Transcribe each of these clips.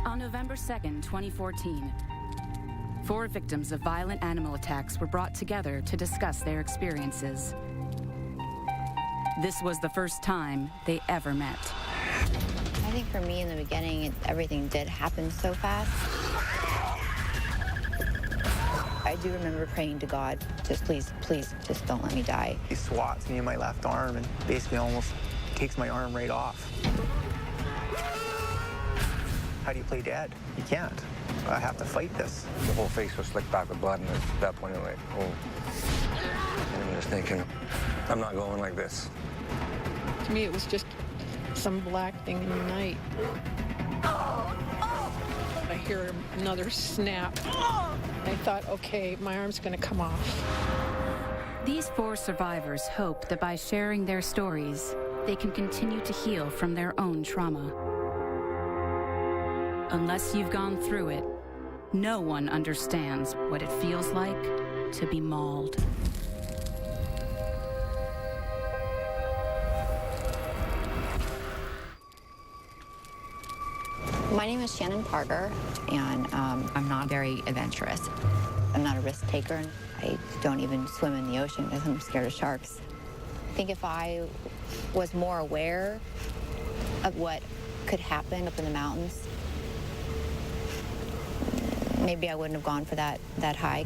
On November 2nd, 2014, 4 victims of violent animal attacks were brought together to discuss their experiences. This was the first time they ever met. I think for me in the beginning, everything did happen so fast. I do remember praying to God, just please, please, just don't let me die. He swats me in my left arm and basically almost takes my arm right off. How do you play dead? You can't. I have to fight this. The whole face was slicked back with blood, and at that point, I'm like, oh. And I'm just thinking, I'm not going like this. To me, it was just some black thing in the night. I hear another snap. I thought, okay, my arm's going to come off. These 4 survivors hope that by sharing their stories, they can continue to heal from their own trauma. Unless you've gone through it, no one understands what it feels like to be mauled. My name is Shannon Parker, and I'm not very adventurous. I'm not a risk taker. I don't even swim in the ocean because I'm scared of sharks. I think if I was more aware of what could happen up in the mountains, maybe I wouldn't have gone for that hike.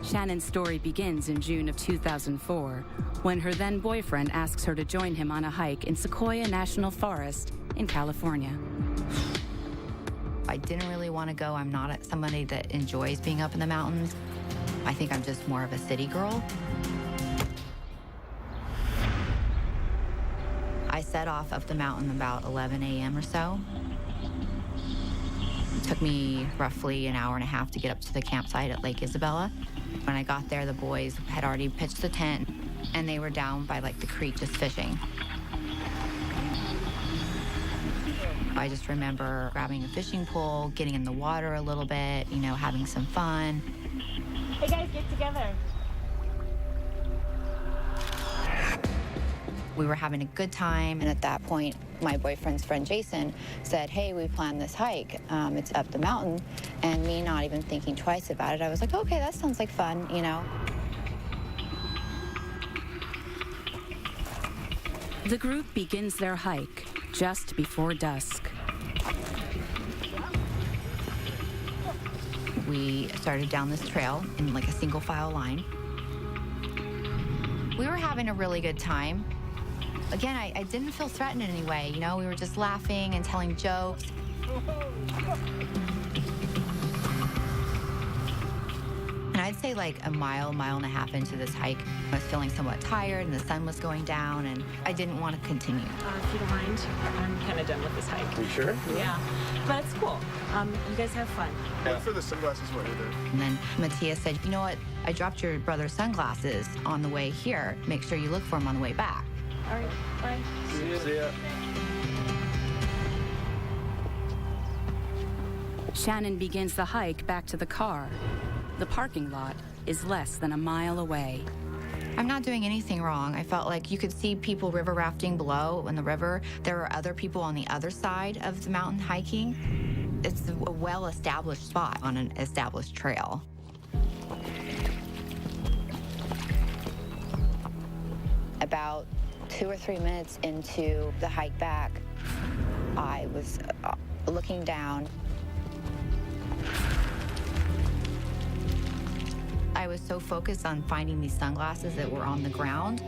Shannon's story begins in June of 2004, when her then-boyfriend asks her to join him on a hike in Sequoia National Forest in California. I didn't really want to go. I'm not somebody that enjoys being up in the mountains. I think I'm just more of a city girl. I set off up the mountain about 11 a.m. or so. It took me roughly an hour and a half to get up to the campsite at Lake Isabella. When I got there, the boys had already pitched the tent, and they were down by like the creek just fishing. I just remember grabbing a fishing pole, getting in the water a little bit, you know, having some fun. Hey guys, get together. We were having a good time, and at that point, my boyfriend's friend Jason said, hey, we planned this hike. It's up the mountain. And me not even thinking twice about it, I was like, okay, that sounds like fun, you know. The group begins their hike just before dusk. We started down this trail in like a single file line. We were having a really good time. Again, I didn't feel threatened in any way, you know, we were just laughing and telling jokes. And I'd say like a mile and a half into this hike, I was feeling somewhat tired and the sun was going down and I didn't want to continue. If you don't mind, I'm kind of done with this hike. You sure? Yeah, but it's cool. You guys have fun. Look for the sunglasses while you're there. And then Matthias said, you know what, I dropped your brother's sunglasses on the way here. Make sure you look for them on the way back. All right, bye. See ya. Shannon begins the hike back to the car. The parking lot is less than a mile away. I'm not doing anything wrong. I felt like you could see people river rafting below in the river. There were other people on the other side of the mountain hiking. It's a well-established spot on an established trail. About 2 or 3 minutes into the hike back, I was looking down. I was so focused on finding these sunglasses that were on the ground.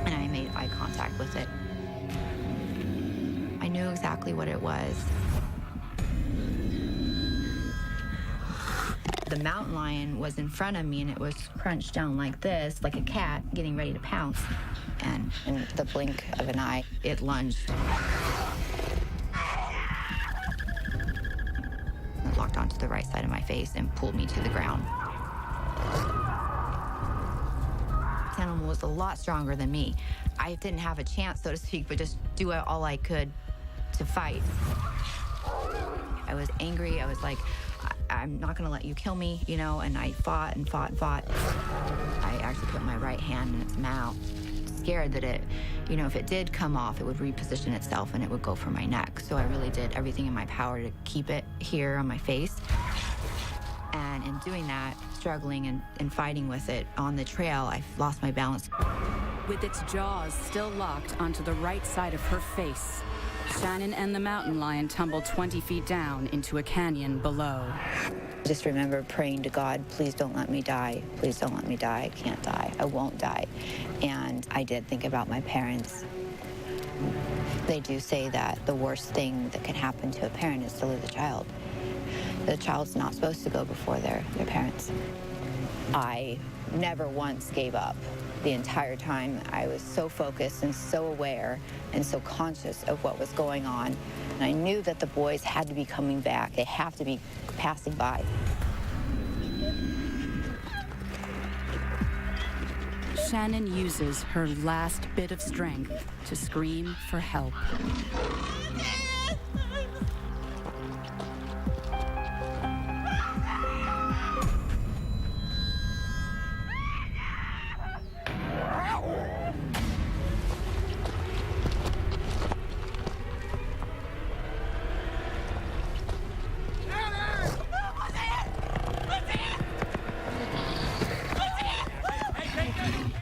And I made eye contact with it. I knew exactly what it was. The mountain lion was in front of me and it was crunched down like this, like a cat getting ready to pounce. And in the blink of an eye, it lunged. It locked onto the right side of my face and pulled me to the ground. This animal was a lot stronger than me. I didn't have a chance, so to speak, but just do all I could to fight. I was angry. I was like, I'm not gonna let you kill me, you know, and I fought and fought and fought. I actually put my right hand in its mouth scared that it, if it did come off, it would reposition itself and it would go for my neck. So I really did everything in my power to keep it here on my face. And in doing that, struggling and fighting with it on the trail, I lost my balance. With its jaws still locked onto the right side of her face, Shannon and the mountain lion tumbled 20 feet down into a canyon below. I just remember praying to God, please don't let me die. Please don't let me die. I can't die. I won't die. And I did think about my parents. They do say that the worst thing that can happen to a parent is to lose a child. The child's not supposed to go before their parents. I never once gave up. The entire time I was so focused and so aware and so conscious of what was going on. And I knew that the boys had to be coming back. They have to be passing by. Shannon uses her last bit of strength to scream for help.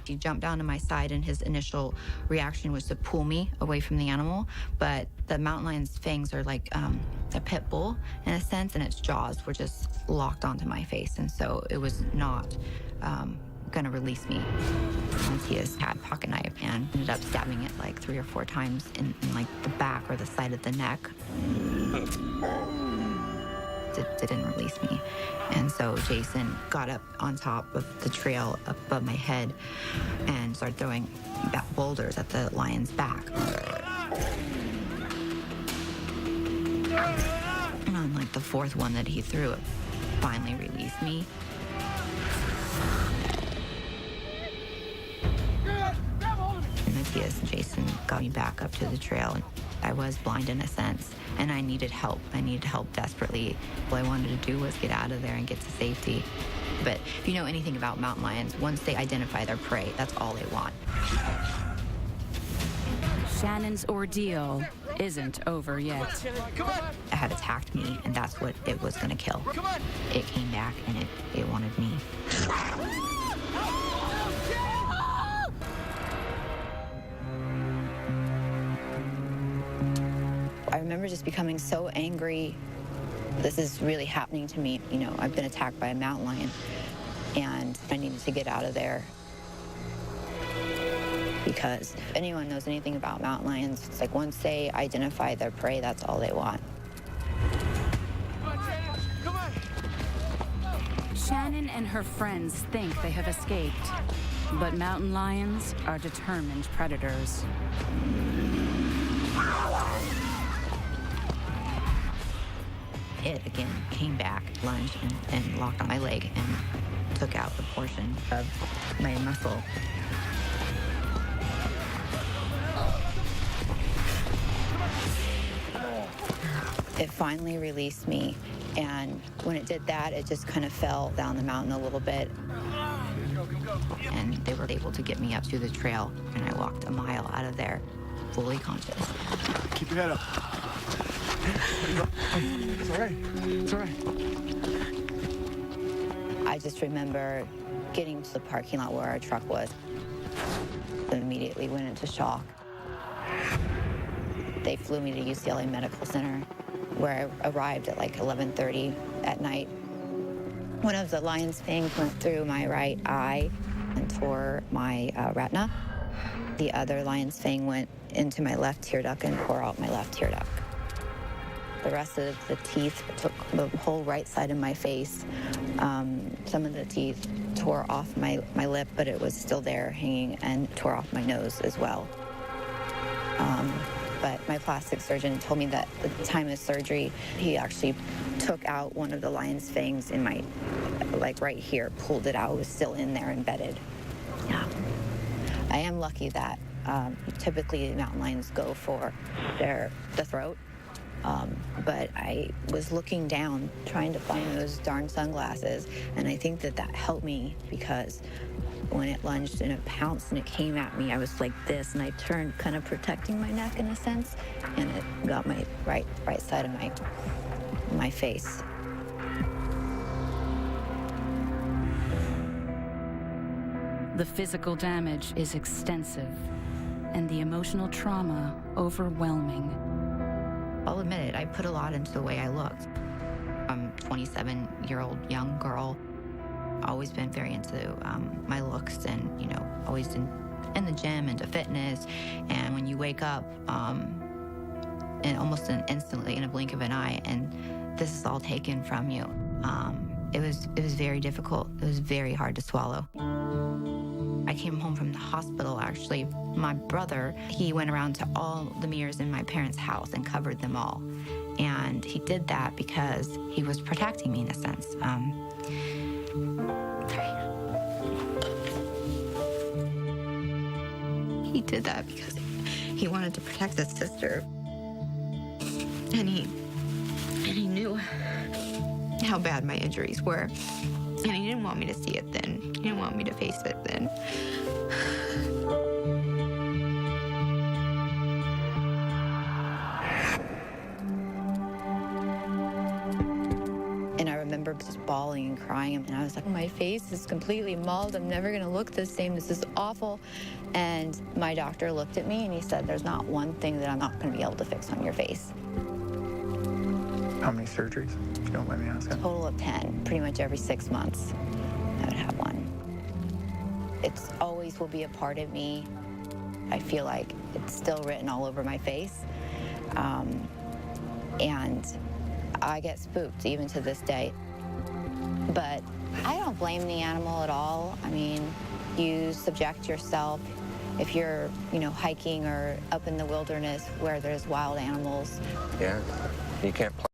He jumped down to my side, and his initial reaction was to pull me away from the animal. But the mountain lion's fangs are like a pit bull in a sense, and its jaws were just locked onto my face. And so it was not going to release me. Matthias had a pocket knife and ended up stabbing it like 3 or 4 times in like the back or the side of the neck. It didn't release me. And so Jason got up on top of the trail up above my head and started throwing boulders at the lion's back. And on like the 4th one that he threw, it finally released me. And Matthias and Jason got me back up to the trail. I was blind in a sense, and I needed help. I needed help desperately. All I wanted to do was get out of there and get to safety. But if you know anything about mountain lions, once they identify their prey, that's all they want. Shannon's ordeal isn't over yet. It had attacked me, and that's what it was going to kill. It came back, and it wanted me. I remember just becoming so angry. This is really happening to me. I've been attacked by a mountain lion, and I needed to get out of there. Because if anyone knows anything about mountain lions, it's like once they identify their prey, that's all they want. Shannon and her friends think they have escaped, but mountain lions are determined predators. It again came back, lunged, and locked on my leg and took out a portion of my muscle. It finally released me, and when it did that, it just kind of fell down the mountain a little bit. And they were able to get me up to the trail, and I walked a mile out of there, fully conscious. Keep your head up. It's all right. It's all right. I just remember getting to the parking lot where our truck was and immediately went into shock. They flew me to UCLA Medical Center, where I arrived at like 11:30 at night. One of the lion's fangs went through my right eye and tore my retina. The other lion's fang went into my left tear duct and tore out my left tear duct. The rest of the teeth took the whole right side of my face. Some of the teeth tore off my lip, but it was still there hanging, and tore off my nose as well. But my plastic surgeon told me that at the time of surgery, he actually took out one of the lion's fangs in my, like right here, pulled it out. It was still in there, embedded. Yeah. I am lucky that typically mountain lions go for the throat. But I was looking down, trying to find those darn sunglasses, and I think that helped me, because when it lunged and it pounced and it came at me, I was like this, and I turned, kind of protecting my neck in a sense, and it got my right side of my face. The physical damage is extensive, and the emotional trauma overwhelming. I'll admit it, I put a lot into the way I looked. I'm a 27-year-old young girl. Always been very into my looks, and always in the gym, into fitness. And when you wake up, and almost instantly, in a blink of an eye, and this is all taken from you, it was very difficult. It was very hard to swallow. I came home from the hospital, actually. My brother, he went around to all the mirrors in my parents' house and covered them all. And he did that because he was protecting me, in a sense. He did that because he wanted to protect his sister. And he knew how bad my injuries were. And he didn't want me to see it then. He didn't want me to face it then. And I remember just bawling and crying, and I was like, my face is completely mauled. I'm never gonna look the same. This is awful. And my doctor looked at me and he said, there's not one thing that I'm not gonna be able to fix on your face. How many surgeries, if you don't mind me asking? Total of 10, pretty much every 6 months, I would have one. It's always will be a part of me. I feel like it's still written all over my face. And I get spooked even to this day. But I don't blame the animal at all. I mean, you subject yourself. If you're, hiking or up in the wilderness where there's wild animals. Yeah, you can't play.